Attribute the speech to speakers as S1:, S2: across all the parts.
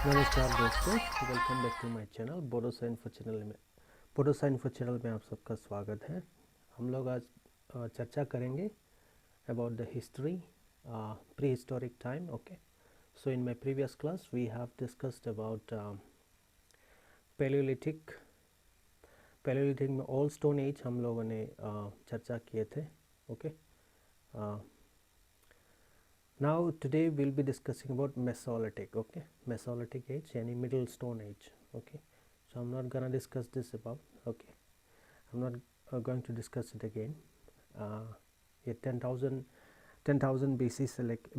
S1: नमस्कार दोस्तों, welcome back to my channel Bodo science channel में आप सबका स्वागत है। हम लोग आज चर्चा करेंगे about the history prehistoric time. Okay, so in my previous class we have discussed about paleolithic में ओल्ड स्टोन एज हम लोगों ने चर्चा किए थे। Okay, now today we'll be discussing about Mesolithic. Okay, Mesolithic age यानी middle stone age. Okay, so I'm not gonna discuss this above. Okay, I'm not going to discuss it again. ये 10,000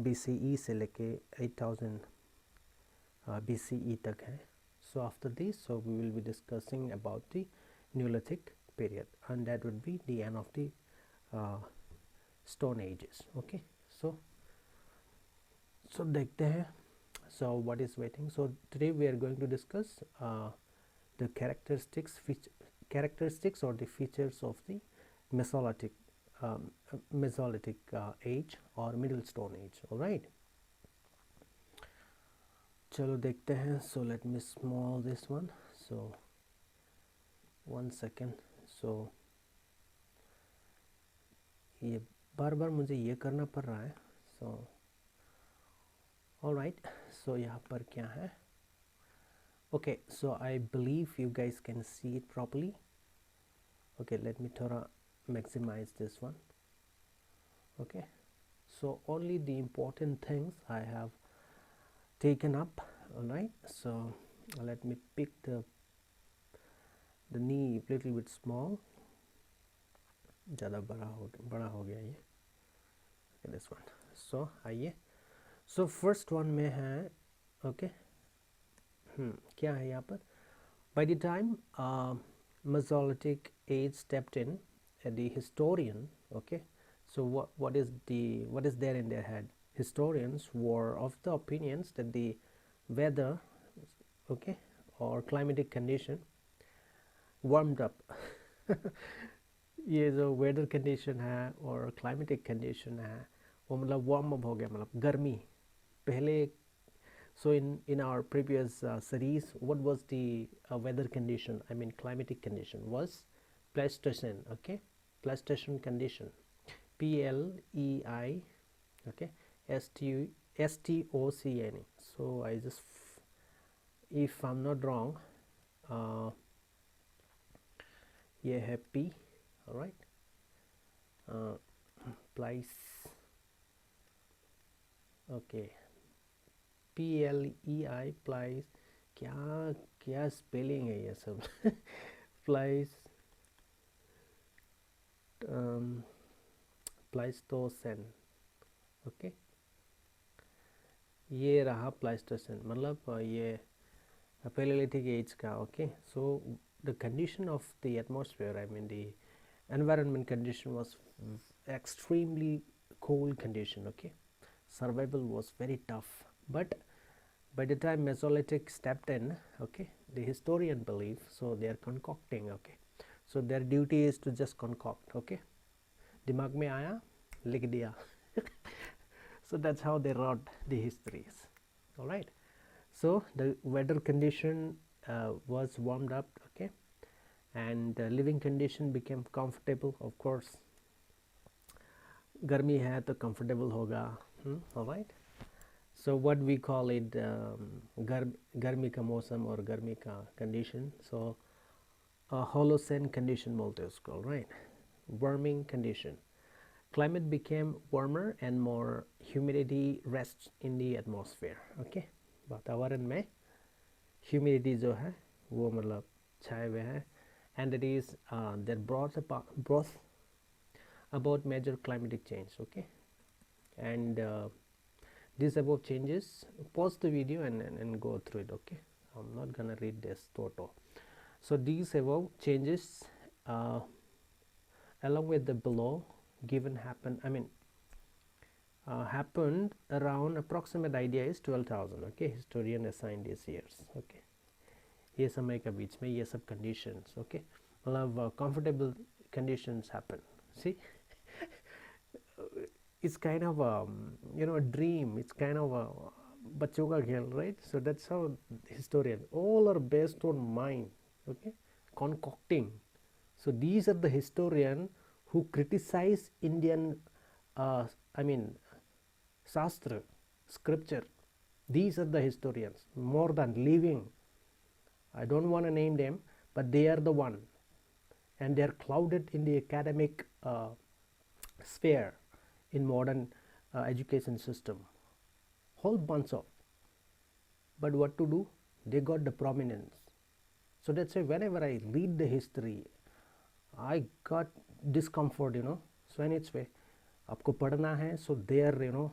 S1: BCE से लेके 8,000 BCE तक है. So after this, so we will be discussing about the Neolithic period, and that would be the end of the stone ages. Okay, so देखते हैं. So what is waiting? So today we are going to discuss the characteristics or the features of the Mesolithic age or Middle Stone Age. All right. चलो देखते हैं. So let me small this one. So 1 second. So ये बार बार मुझे ये करना पड़ रहा है. So all right, so यहाँ पर क्या है? Okay, so I believe you guys can see it properly. Okay, let me थोड़ा maximize this one. Okay, so only the important things I have taken up. All right, so let me pick the knee little bit small. ज़्यादा बड़ा हो गया ये. Okay, this one. So आइए. So first one में है. Okay, क्या है यहाँ पर? By the time Mesolithic age stepped in, the historian, okay, so what is there in their head? Historians were of the opinions that the weather, okay, or climatic condition warmed up. ये जो weather condition है और climatic condition है वो मतलब warm up हो गया, मतलब गर्मी पहले. So in our previous series, what was the weather condition, I mean climatic condition, was Pleistocene. Okay, Pleistocene condition, PLEI, okay, STOCNE. So I just, if I'm not wrong, ये है P. all right, okay, PLEI प्लाइस. क्या spelling है ये सब. प्लाइस प्लाइस्टोसेन. Okay, ये रहा प्लाइस्टोसेन, मतलब ये पैलियोलिथिक एज का. Okay, so the condition of the atmosphere, I mean the environment condition was extremely cold condition. Okay, survival was very tough. But by the time Mesolithic stepped in, okay, the historian believe, so they are concocting. Okay, so their duty is to just concoct. Okay, दिमाग में आया लिख दिया. So that's how they wrote the histories. All right, so the weather condition was warmed up. Okay, and living condition became comfortable. Of course, गर्मी है तो comfortable होगा. All right, so what we call it गर्मी का मौसम और गर्मी का condition. So Holocene condition बोलते हैं उसको. Right, warming condition. Climate became warmer and more humidity rests in the atmosphere. Okay, वातावरण में humidity जो है वो मतलब छाए हुए हैं, and it is that brought about major climatic change. Okay, and these above changes, pause the video and go through it. Okay, I'm not gonna read this total. So these above changes along with the below given happened, I mean happened around, approximate idea is 12,000. Okay, historian assigned these years. Okay, ये समय का बीच में ये सब conditions. Okay, मतलब comfortable conditions happen. See, it's kind of a, you know, a dream. It's kind of a बच्चों का खेल, right? So that's how historian, all are based on mind, okay, concocting. So these are the historian who criticize Indian I mean Shastra, scripture. These are the historians more than living. I don't want to name them, but they are the one, and they are clouded in the academic sphere in modern education system. Whole bunch of, but what to do? They got the prominence. So that's why whenever I read the history, I got discomfort, you know. So in its way, आपको पढ़ना है, so there, you know,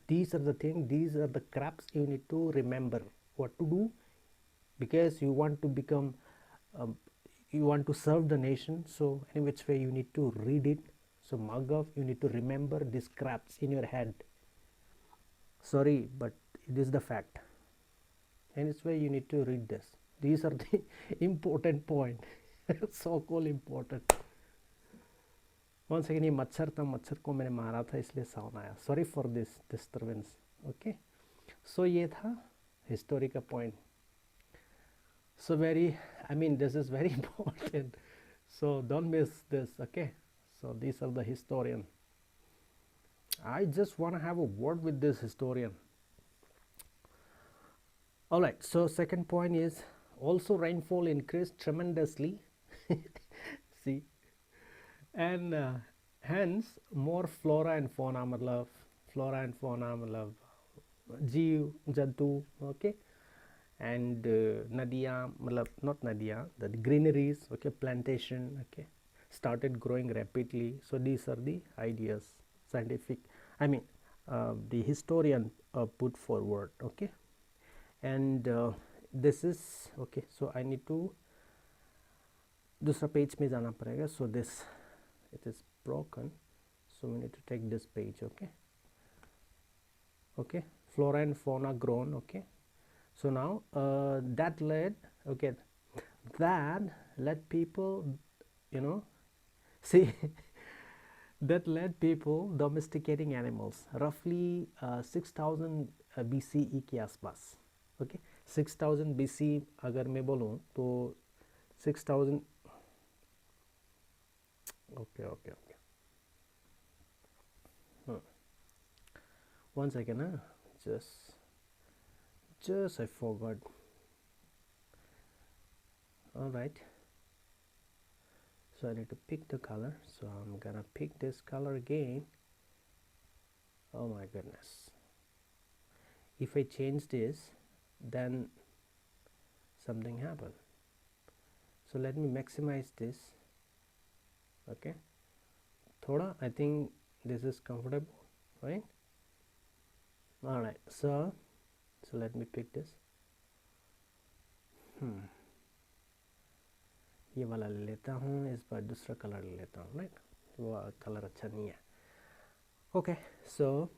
S1: these are the things, these are the crapes you need to remember what to do, because you want to become you want to serve the nation. So in which way you need to read it. So Maghav, you need to remember these crapes in your head. Sorry, but it is the fact. And it's why you need to read this. These are the important point. So called important. Once again, ये मच्छर था, मच्छर को मैंने मारा था इसलिए sound आया. Sorry for this disturbance. Okay. So ये था हिस्टोरी का point. So this is very important. So don't miss this. Okay. So these are the historian. I just want to have a word with this historian. All right. So second point is also rainfall increased tremendously. See. And hence more flora and fauna, मतलब जीव जंतु, okay, and नदियाँ, मतलब not नदियाँ, the greeneries, okay, plantation, okay, started growing rapidly. So these are the ideas, scientific, the historian put forward, okay, and this is okay. So I need to दूसरा page में जाना पड़ेगा. So this, it is broken, so we need to take this page. Okay, flora and fauna grown. Okay, so now that led people, you know, see that led people domesticating animals roughly 6000 BCE के आसपास. Okay, 6000 BC अगर मैं बोलूँ तो 6000. Okay. One second, just I forgot. All right. So I need to pick the color. So I'm gonna pick this color again. Oh my goodness. If I change this, then something happened. So let me maximize this. Okay, thoda, I think this is comfortable, right? All right, so let me pick this. ये वाला ले लेता हूँ, इस बार दूसरा colour ले लेता हूँ, right? वो कलर अच्छा नहीं है. Okay, so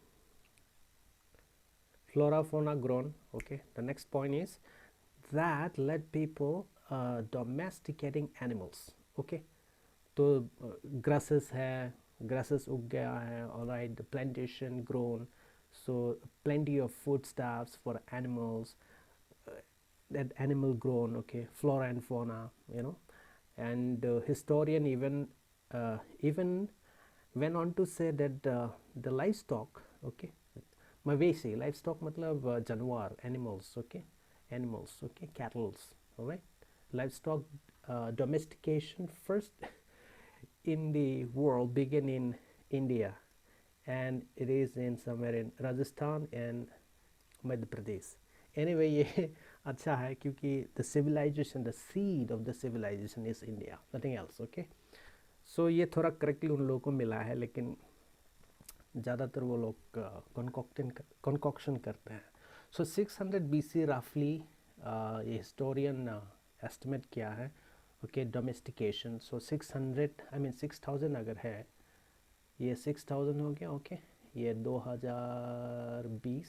S1: flora fauna grown. Okay, the next point is that led people domesticating animals. Okay, तो grasses है, grasses उग गया है. All right, the plantation grown, so plenty of foodstuffs for animals, that animal grown. Okay, flora and fauna, you know, and historian even went on to say that the livestock, okay, मवेशी, livestock मतलब जानवर, animals, okay, cattle. All right, livestock domestication first in the world began in India, and it is in somewhere in Rajasthan and Madhya Pradesh. Anyway, ये अच्छा है क्योंकि the civilization, the seed of the civilization is India, nothing else. Okay, so ये थोड़ा correctly उन लोगों को मिला है, लेकिन ज़्यादातर वो लोग concoction करते हैं. So 600 BC roughly ये historian estimate किया है. Okay, domestication. So 6000 अगर है, ये 6000 हो गया. Okay, ये 2020.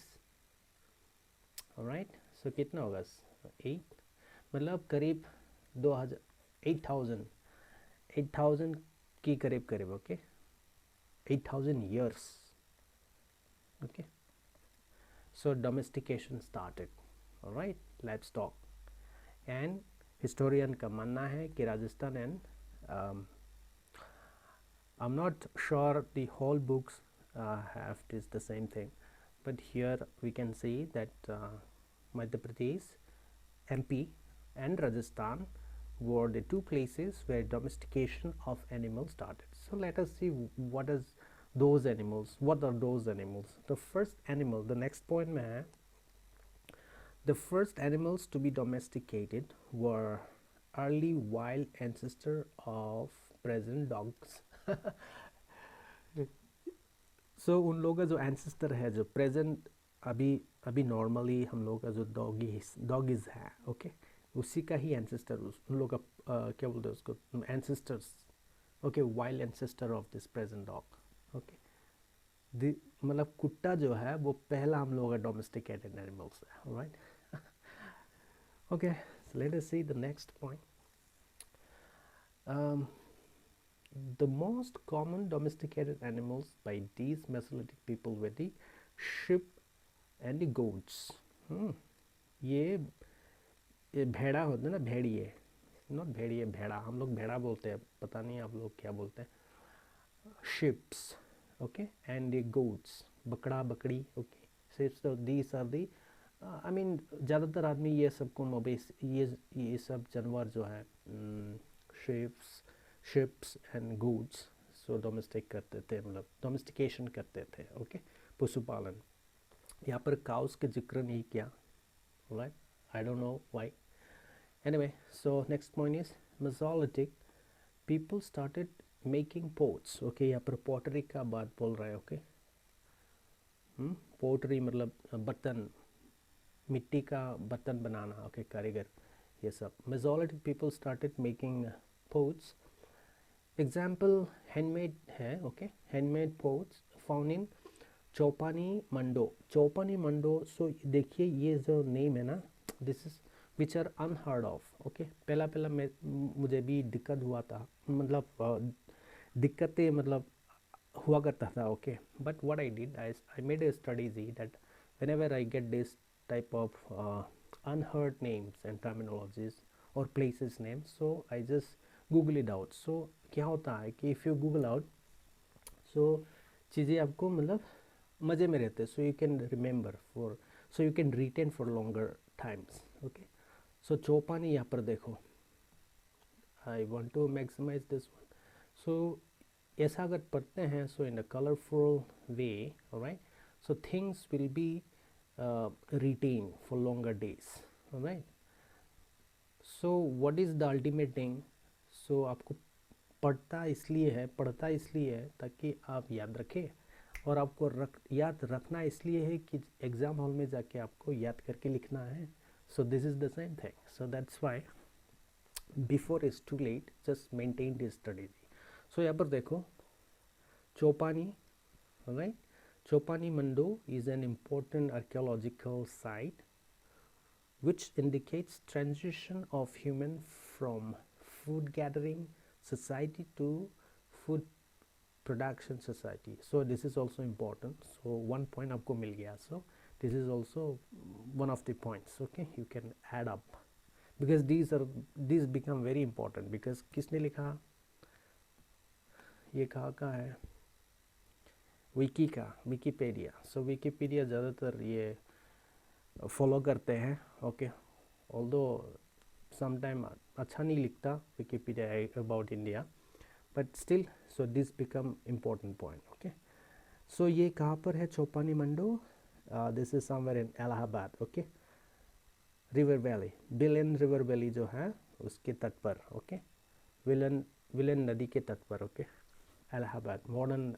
S1: Alright, so कितना होगा? 8, मतलब करीब 8000 की करीब. Okay, 8000 years. Okay, So domestication started. All right, let's talk. And historian का मानना है कि Rajasthan and I'm not sure the whole books have this the same thing, but here we can see that Madhya Pradesh, MP and Rajasthan were the two places where domestication of animals started. So let us see what are those animals. The first animal, the next point में है, the first animals to be domesticated were early wild ancestor of present dogs. So उन लोगों का जो ancestor है, जो present अभी normally हम लोगों का जो डॉगीज है, ओके, उसी का ही एंसेस्टर उन लोगों का क्या बोलते हैं उसको, ancestors, okay, wild ancestor of this present dog, okay. मतलब कुत्ता जो है वो पहला हम लोगों का डोमेस्टिकेटेड एनिमल्स है, right. Okay, so let us see the next point. The most common domesticated animals by these Mesolithic people were the sheep and the goats. ये भेड़ा होता है ना, भेड़िए, नॉट भेड़िए, भेड़ा, हम लोग भेड़ा बोलते हैं, पता नहीं आप लोग क्या बोलते हैं. Sheeps, okay, and the goats, बकड़ा बकड़ी, okay. So these are the I mean ज़्यादातर आदमी ये सबको ये सब जानवर जो है ships and goats, so domestic करते थे, मतलब domestication करते थे, ओके, पशुपालन. यहाँ पर cows के जिक्र नहीं किया, right? I don't know why. Anyway, so next point is Mesolithic people started making pots. Okay, यहाँ पर pottery का बात बोल रहा है, okay. पोटरी मतलब बर्तन, मिट्टी का बर्तन बनाना, ओके, कारीगर, ये सब. Mesolithic people started making pots. Example handmade है, okay, handmade pots found in Chopani Mando. So देखिए ये जो नेम है ना, this is which are unheard of, okay. पहला मुझे भी दिक्कत हुआ था, मतलब दिक्कतें मतलब हुआ करता था, okay. But what I did, I made a strategy that whenever I get this type of unheard names and terminologies और places names, so I just Google it out. So क्या होता है कि if you Google out, so चीज़ें आपको मतलब मज़े में रहते हैं, so you can remember for, so you can retain for longer times, okay. So Chopani यहाँ पर देखो, I want to maximise this one. So ऐसा अगर पढ़ते हैं, so in a colourful way, alright, so things will be retain for longer days, alright. So what is the ultimate thing, so आपको पढ़ता इसलिए है ताकि आप याद रखें, और आपको याद रखना इसलिए है कि एग्ज़ाम हॉल में जाके आपको याद करके लिखना है. So this is the same thing. So that's why before is too late, just maintain this study. So यहाँ पर देखो Chopani, right. Chopani Mando is an important archaeological site which indicates transition of human from food gathering society to food production society. So this is also important. So one point आपको मिल गया. So this is also one of the points, okay, you can add up because these become very important. because किसने लिखा, ये कहाँ का है, Wikipedia. सो Wikipedia ज़्यादातर ये फॉलो करते हैं, ओके. ऑल्दो समटाइम अच्छा नहीं लिखता Wikipedia about India, but still, so this become important point, okay. So ये कहाँ पर है Chopani Mando, this is somewhere in Allahabad, okay. River valley, Belan river valley जो है उसके तट पर, ओके, विलन नदी के तट पर, okay, Allahabad, modern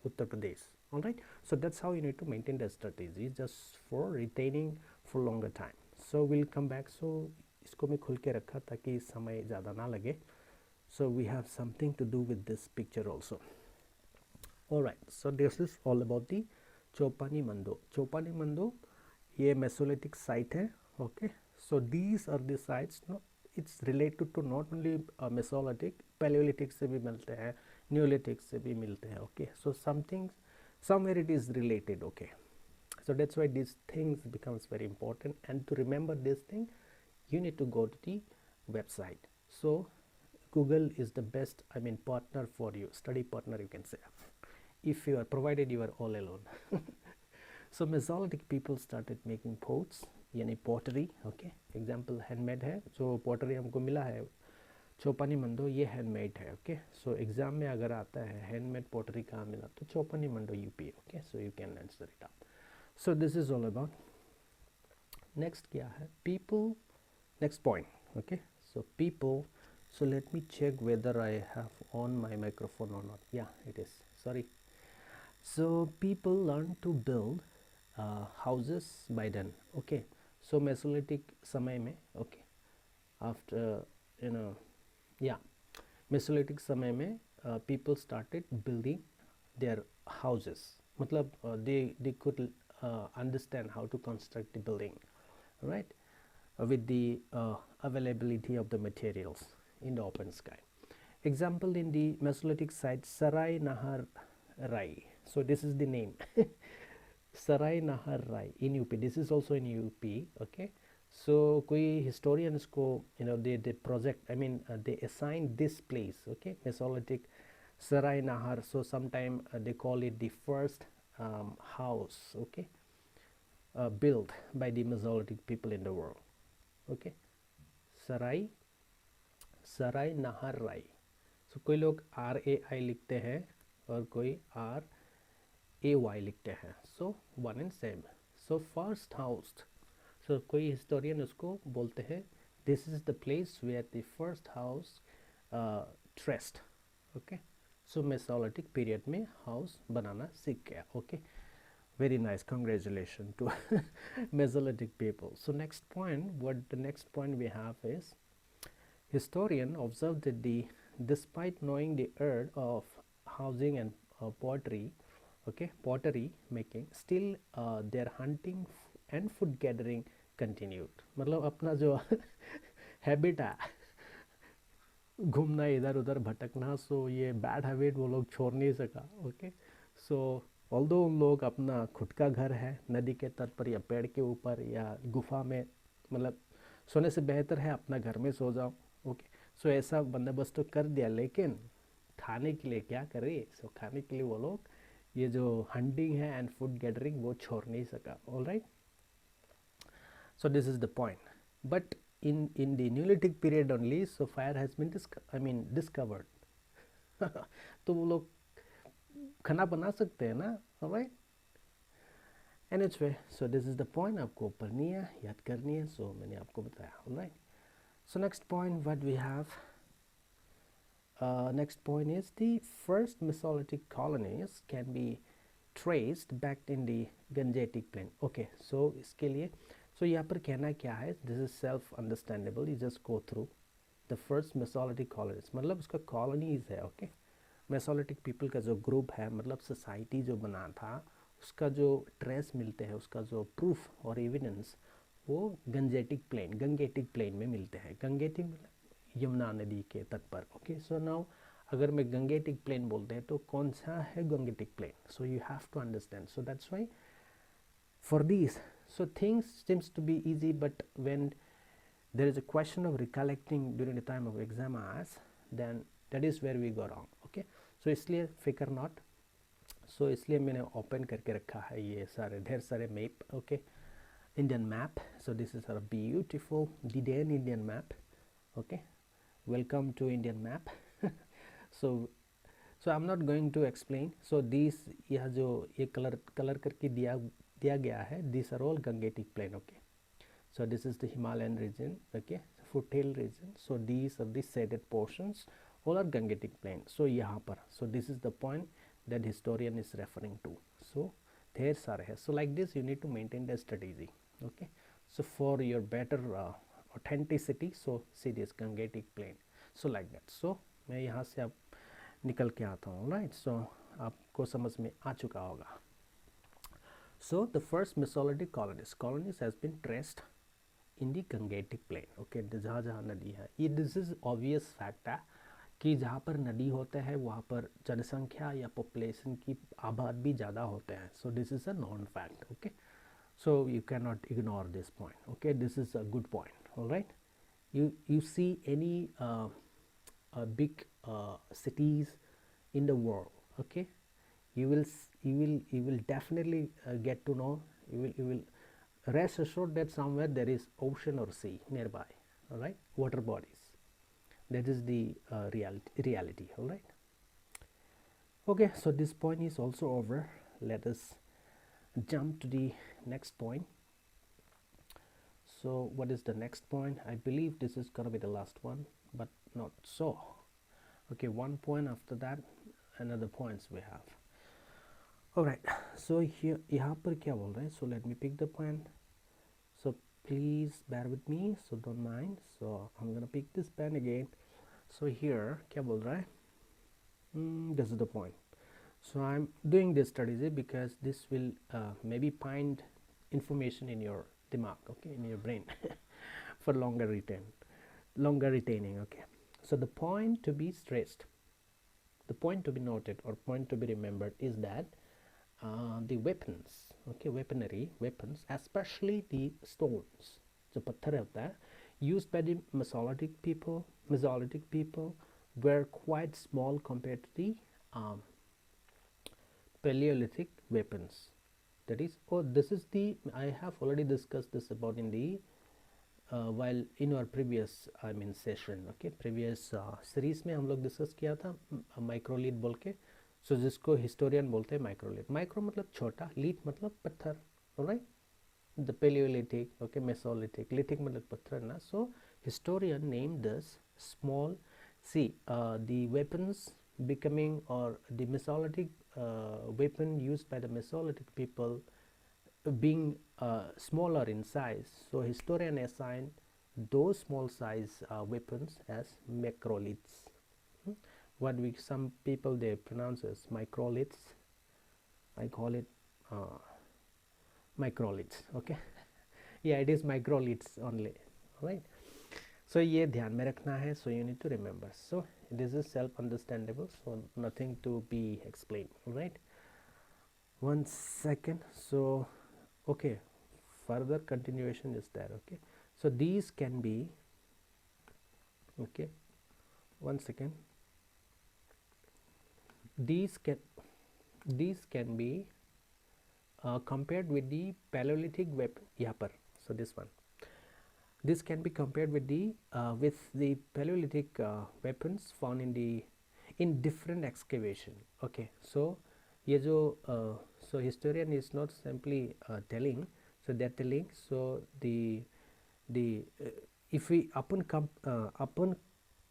S1: Uttar Pradesh. All right, so that's how you need to maintain the strategy just for retaining for longer time. So we'll come back. So इसको मैं खुल के रखा ताकि समय ज़्यादा ना लगे. So we have something to do with this picture also. All right, so this is all about the Chopani Mando. Chopani Mando ये Mesolithic site है, okay. So these are the sites. No, it's related to not only Mesolithic, Paleolithic से भी मिलते हैं, Neolithic से भी मिलते हैं, okay. So somewhere it is related, okay. So that's why these things becomes very important, and to remember this thing you need to go to the website. So Google is the best, I mean, partner for you, study partner you can say, if you are provided you are all alone. So Mesolithic people started making pots, यानी pottery. Okay, example handmade है, जो pottery हमको मिला है चौपानी मंडो, ये handmade है. Okay, so exam में अगर आता है हैंडमेड पॉटरी कहाँ मिला, तो Chopani Mando UP. Okay, so you can answer it up. So this is all about. Next क्या है, people. Next point. Okay, so people. So let me check whether I have on my microphone or not. Yeah, it is. Sorry. So people learn to build houses by then. Okay. So Mesolithic समय में, okay, after yeah, Mesolithic समय में people started building their houses. मतलब they could understand how to construct the building, right? With the availability of the materials in the open sky. Example in the Mesolithic site Sarai Nahar Rai. So this is the name. Sarai Nahar Rai in UP. This is also in UP. Okay. So koi historians ko, they project, I mean they assign this place. Okay, Mesolithic Sarai Nahar. So sometime they call it the first house. Okay, built by the Mesolithic people in the world. Okay, सराय नहर राई. सो कोई लोग RAI लिखते हैं और कोई RAY लिखते हैं. So one and same. So first house. So कोई हिस्टोरियन उसको बोलते हैं this is the place where the first house traced. Okay, so Mesolithic period में हाउस बनाना सीख गया. ओके, very nice, congratulations to Mesolithic people. So next point, what the next point we have is, historian observed that despite knowing the art of housing and pottery, okay, pottery making, still their hunting and food gathering continued. मतलब अपना जो habit है घूमना, इधर उधर भटकना, सो ये bad habit वो लोग छोड़ नहीं सका. ओके, सो ऑल्दो उन लोग अपना खुद का घर है नदी के तट पर या पेड़ के ऊपर या गुफा में, मतलब सोने से बेहतर है अपना घर में सो जाओ. ओके, सो ऐसा बंदोबस्त तो कर दिया, लेकिन खाने के लिए क्या करे. सो खाने के लिए वो लोग ये जो हंटिंग है एंड फूड गैदरिंग वो छोड़ नहीं सका. All right, so this is the point. But in the Neolithic period only, so fire has been discovered. तो वो लोग खाना बना सकते हैं ना. Alright, anyway, so this is the point. आपको पढ़नी है, याद करनी है, सो मैंने आपको बताया. Alright, so next point what we have. Next point is the first Mesolithic colonies can be traced back in the Gangetic plain. Okay, so इसके लिए सो यहाँ पर कहना क्या है, this is self understandable, you just go through the first Mesolithic colonies. मतलब उसका colonies है. ओके, मेसोलिथिक पीपल का जो ग्रुप है, मतलब सोसाइटी जो बना था, उसका जो ट्रेस मिलते हैं, उसका जो प्रूफ और एविडेंस, वो गंगेटिक प्लेन में मिलते हैं. गंगेटिक मतलब यमुना नदी के तट पर. ओके, सो नाउ अगर मैं गंगेटिक प्लेन बोलते हैं तो कौन सा है Gangetic plain. So you have to understand. So that's why for this, so things seems to be easy, but when there is a question of recollecting during the time of exam hours, then that is where we go wrong. Okay, so इसलिए फिकर not. सो इसलिए मैंने open करके रखा है ये सारे ढेर सारे map. Okay, Indian map. So this is a beautiful hidden Indian map. Okay, welcome to Indian map. So I am not going to explain. So this, यह जो ये कलर करके दिया गया है, this are all Gangetic plain. Okay, so this is the Himalayan region. Okay, foothill region. So these are the shaded portions, all are Gangetic plain. So यहाँ पर, so this is the point that historian is referring to. So ढेर सारे है. So like this you need to maintain the strategy. Okay, so for your better authenticity, so see this Gangetic plain. So like that. So मैं यहाँ से अब निकल के आता हूँ. Right, so आपको समझ में आ चुका होगा. So the first Mesolithic colonies has been traced in the Gangetic plain. Okay, जहाँ जहाँ नदी है, ये दिस इज ऑब्वियस फैक्ट है कि जहाँ पर नदी होते हैं वहाँ पर जनसंख्या या पॉपुलेशन की आबाद भी ज़्यादा होते हैं. So this is a non fact. Okay, So you cannot ignore this point. Okay, this is a good point. All right, you see any big cities in the world. Okay, you will definitely get to know, you will rest assured that somewhere there is ocean or sea nearby. All right, water bodies. That is the reality. All right. Okay, so this point is also over. Let us jump to the next point. So what is the next point? I believe this is gonna be the last one, but not so. Okay, one point after that, another points we have. All right, so here यहाँ पर क्या बोल रहे हैं? So let me pick the point. So please bear with me, so don't mind. So I'm gonna pick this pen again. So here क्या बोल रहा है? This is the point. So I'm doing this strategy because this will maybe find information in your dimag, okay, in your brain for longer retaining. Okay, so the point to be stressed, the point to be noted or point to be remembered is that the weapons, okay, weapons, especially the stones, जो पत्थर होता है, used by the Mesolithic people were quite small compared to the Paleolithic weapons. That is, this is the, I have already discussed this about in the while in our previous session. Okay, previous series में हम लोग discuss किया था microlith बोल के. सो जिसको historian बोलते हैं माइक्रोलिथ. माइक्रो मतलब छोटा, लिथ मतलब पत्थर. Alright, the Paleolithic, okay, Mesolithic, lithic मतलब पत्थर ना. So historian named this small. See, the weapons becoming, or the Mesolithic weapon used by the Mesolithic people being smaller in size, so historian assigned those small size weapons as Microlites. What we, some people they pronounce as Microlites, I call it Microlites. Okay, yeah, it is Microlites only. Right, so ये ध्यान में रखना है. So you need to remember. So this is self understandable, so nothing to be explained. Right, one second. So okay, further continuation is there. Okay, so these can be, okay, one second, these can be compared with the Paleolithic weapon यहाँ पर. So this one, this can be compared with the Paleolithic weapons found in different excavation. Okay, so ये जो so historian is not simply telling, so they're telling, so the if we upon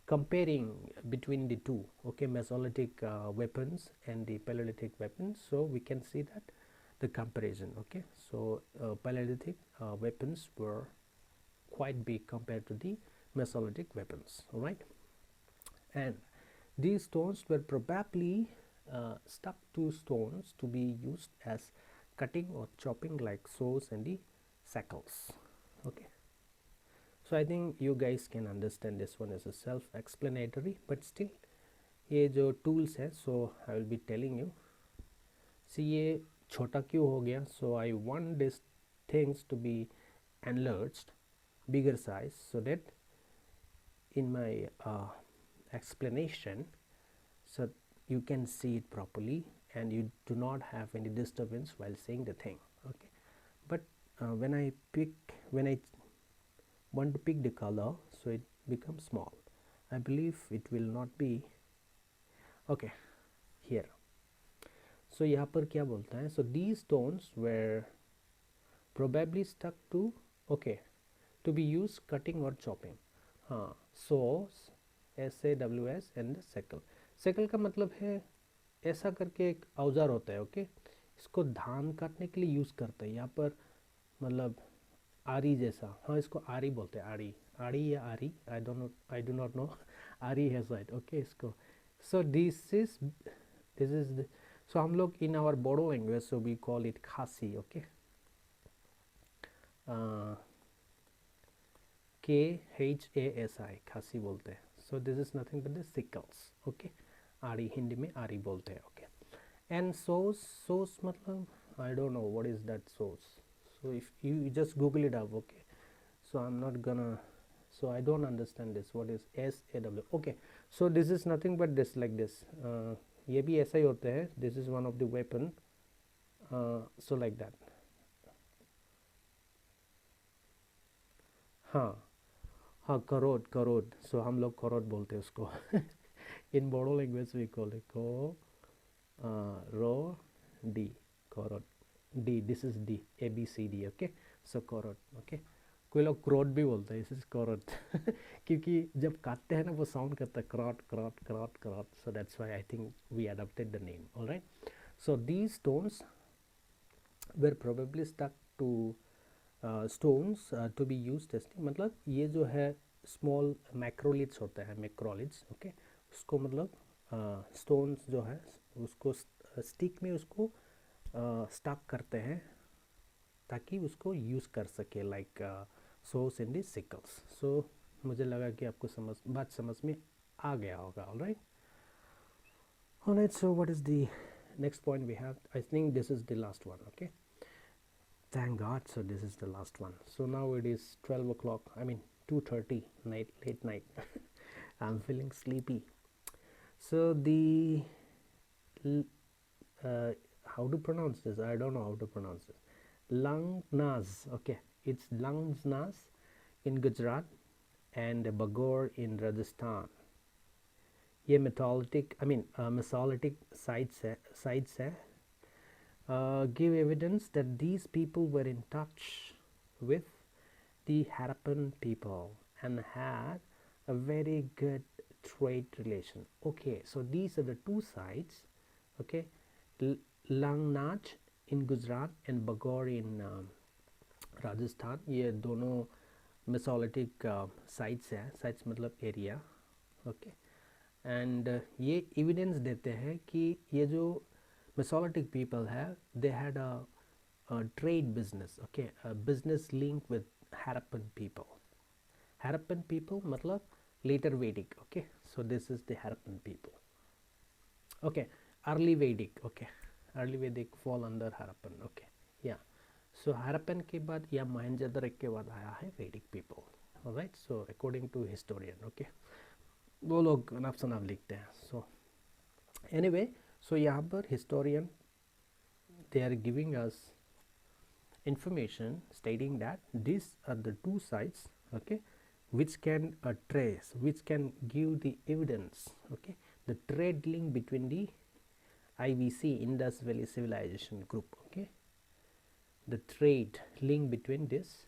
S1: comparing between the two, okay, Mesolithic weapons and the Paleolithic weapons, so we can see that the comparison. Okay, so Paleolithic weapons were quite big compared to the Mesolithic weapons. All right, and these stones were probably stuck to stones to be used as cutting or chopping, like saws and the sickles. Okay, so I think you guys can understand this one as a self-explanatory, but still ये जो tools है, so I will be telling you. See, ये छोटा क्यों हो गया? So I want these things to be enlarged, bigger size, so that in my explanation, so you can see it properly and you do not have any disturbance while saying the thing. Okay, but when I want to pick the color, so it becomes small. I believe it will not be okay here. So यहाँ पर क्या बोलता है? So these stones were probably stuck to, okay, to be used cutting or chopping. हाँ, saws, SAW and the sickle. Sickle का मतलब है ऐसा करके एक औजार होता है. ओके, इसको धान काटने के लिए यूज़ करते हैं. यहाँ पर मतलब आरी जैसा, हाँ, इसको आरी बोलते हैं. आड़ी या आरी, आई डू नॉट नो. आरी है शायद. ओके, इसको. सो दिस इज सो हम लोग in our Bodo language, so we call it khasi. Okay, KHASI, खासी बोलते हैं. So this is nothing but the sickles. Okay, आरी, हिंदी में आरी बोलते हैं. ओके, एंड सोस मतलब I don't know what is that sauce. So if you just Google it up, okay. So I'm not gonna, so I don't understand this, what is SAW. Okay, so this is nothing but this, like this, ये भी ऐसा ही होता है, this is one of the weapon, so like that. हाँ हाँ, करोड़, सो हम लोग करोड़ बोलते हैं उसको. In Bodo language we call it को रो डी, करोड़. D, this is D, ABCD, okay. So करोड़, ओके. कोई लोग क्रोट भी बोलते हैं, इस करोड़. क्योंकि जब काटते हैं ना वो साउंड करता है क्रोट क्रोट क्रोट क्रोट, so that's why I think we adopted the name. Alright, so these stones were probably stuck to stones to be used testing. मतलब ये जो है स्मॉल मैक्रोलिट्स होता है, मैक्रोलिट्स, ओके. उसको मतलब स्टोन्स जो है उसको स्टिक में उसको स्टक करते हैं ताकि उसको यूज़ कर सके, like source in the sickles. So मुझे लगा कि आपको बात समझ में आ गया होगा. Alright, so what is the next point we have? I think this is the last one, okay. Thank God, so this is the last one. So now it is 12 o'clock, I mean 2:30 night, late night. I'm feeling sleepy. So the how to pronounce this? I don't know how to pronounce this. Langnaz, okay, it's Langnaz in Gujarat and Bagor in Rajasthan. ये Mesolithic sites है, give evidence that these people were in touch with the Harappan people and had a very good trade relation. Okay, so these are the two sites, okay, Langnaz in Gujarat and Bagor in Rajasthan. ये दोनों Mesolithic sites है, sites मतलब area, okay. And ये evidence देते हैं कि ये जो Mesolithic people है, they had a trade business, okay, a business link with Harappan people. Harappan people मतलब later Vedic, okay. So this is the Harappan people, okay. Early Vedic, okay, early Vedic fall under Harappan, okay, yeah. So Harappan के बाद या मोहनजोदड़ो के बाद आया है Vedic people, alright. So according to historian, okay, वो लोग नाप सनाप लिखते हैं. सो एनीवे, सो यहाँ पर historian they are giving us information stating that these are the two sites, okay, which can trace, which can give the evidence, okay, the trade link between the IVC, Indus Valley Civilization group, okay, the trade link between this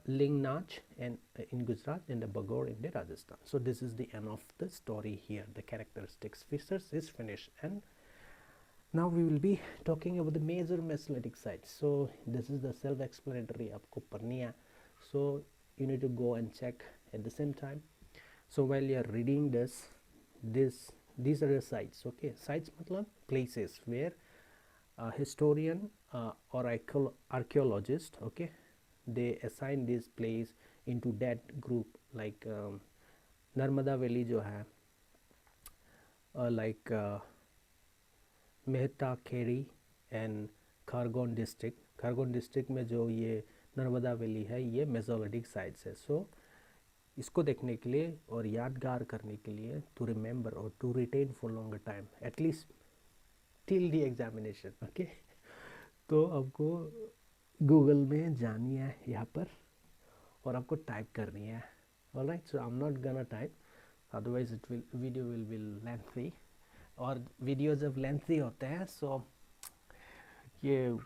S1: Langnaz and in Gujarat and the Bagor in the Rajasthan. So this is the end of the story here. The characteristics features is finished, and now we will be talking about the major Mesolithic sites. So this is the self-explanatory, आपको पढ़नी है, so you need to go and check at the same time. So while you are reading this, these are the sites, okay. Sites मतलब places where a historian or archaeologist, okay, they assign this place into that group, like Narmada valley जो है, like Mehta Khedi and Khargone district में जो ये Narmada valley है, ये Mesolithic sites है. सो इसको देखने के लिए और यादगार करने के लिए, टू रिमेंबर और to retain for longer time, at least till the examination, okay. तो आपको गूगल में जानी है यहाँ पर और आपको टाइप करनी है. Alright, so I am not gonna type, otherwise it will video will be lengthy, और वीडियो जब लेंथी होते हैं सो ये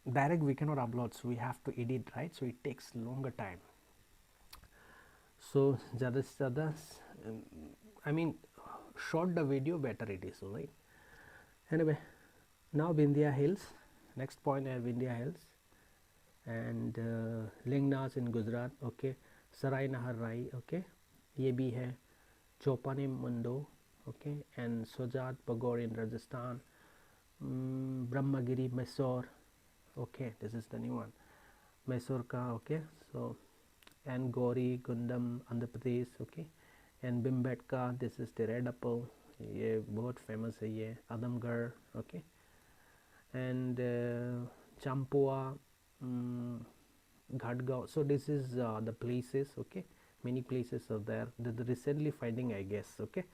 S1: direct we can not upload, so we have to edit, right. So it takes longer time. So ज़्यादा से ज़्यादा, I mean short the video better it is, right. Anyway, now Vindhya hills, next point है Vindhya hills and Langhnaj in Gujarat, okay. सराय नहर Rai, okay, ये भी है. Chopani Mando, okay, and Sojat Bagor in Rajasthan. Brahmagiri Mysore, okay, this is the new one, Mysore का, okay. So and Gauri Gundam Andhra Pradesh, okay, and Bhimbetka, this is the red apple, ये बहुत famous है, ये Adamgarh, okay. And Champua Ghatgaon. So this is the places, okay, many places are there, the recently finding, I guess, okay,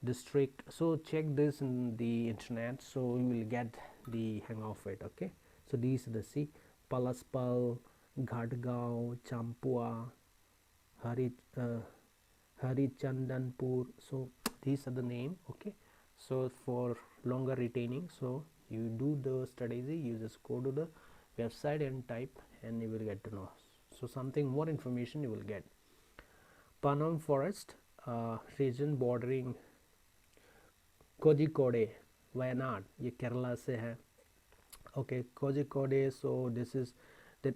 S1: district. So check this in the internet, so you will get the hang of it, okay. So these are the see Palaspal, Ghatgaon, Champua, Hari Harichandanpur. So these are the name, okay. So for longer retaining, so you do the studies, you just go to the website and type, and you will get to know. So something more information you will get. Panam forest, region bordering Kozhikode, Wayanad, ये केरला से है, okay. Kozhikode, so this is that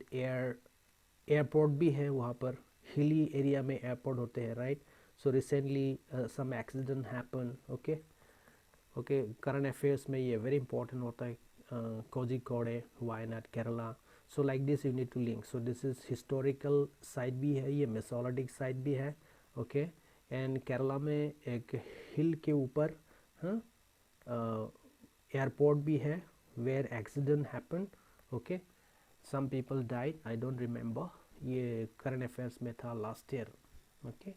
S1: airport भी है वहाँ पर, hilly area में airport होते हैं, right. So recently some accident happen, okay. Okay, current affairs में ये very important होता है, Kozhikode, Wayanad, Kerala. So like this you need to link. So this is historical site भी है, ये Mesolithic site भी है, okay. And केरला में एक hill के ऊपर airport भी है, where accident happened, okay. Some people died, I don't remember, ये current affairs में था last year, okay.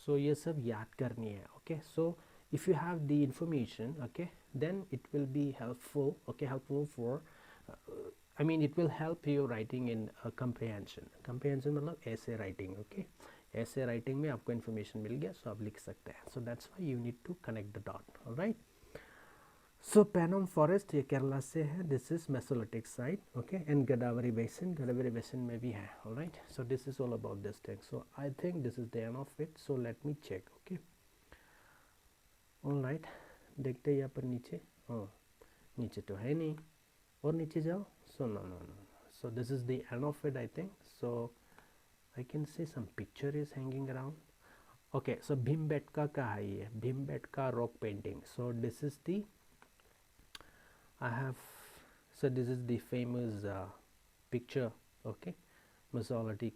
S1: So ये सब याद करनी है, okay. So if you have the information, okay, then it will be helpful, okay, helpful for I mean it will help you writing in comprehension. Comprehension मतलब essay writing, okay. Essay writing में आपको information मिल गया, so आप लिख सकते हैं. So that's why you need to connect the dot, all right. So Panam forest ये केरला से है, this is Mesolithic site, okay, and Godavari basin में भी है, all right. So this is all about this thing. So I think this is the end of it. So let me check, okay. All right, देखते हैं यहाँ पर नीचे, नीचे तो है नहीं, और नीचे जाओ. So no. So this is the end of it, I think. So I can see some picture is hanging around. Okay, so Bhimbetka का है ये, Bhimbetka rock painting. So this is the this is the famous picture, okay, Mesolithic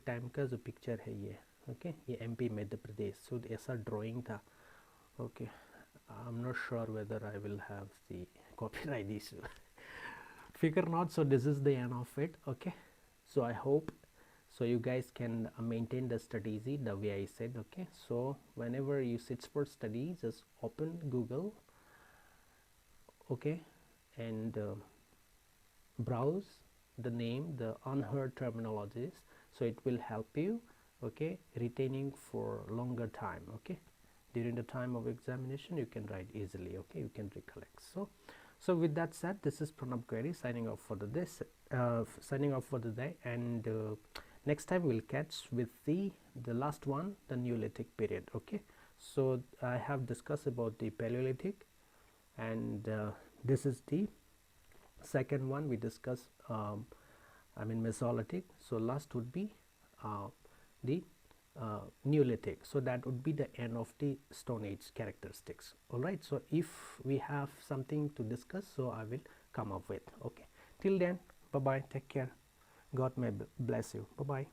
S1: time का जो picture है ये, okay, ये MP Madhya Pradesh. So ऐसा drawing था, okay. I'm not sure whether I will have the copyright issue. Figure not. So this is the end of it, okay. So I hope so you guys can maintain the studies the way I said, okay. So whenever you sit for study, just open Google, okay, and browse the name, the unheard terminologies, so it will help you, okay, retaining for longer time, okay. During the time of examination you can write easily, okay, you can recollect. So with that said, this is Pranab Query signing off for the day, and next time we'll catch with the last one, the Neolithic period, okay. So I have discussed about the Paleolithic, and this is the second one we discuss, I mean Mesolithic. So last would be the Neolithic. So that would be the end of the Stone Age characteristics, all right. So if we have something to discuss, so I will come up with, okay. Till then, bye bye, take care, God may bless you, bye bye.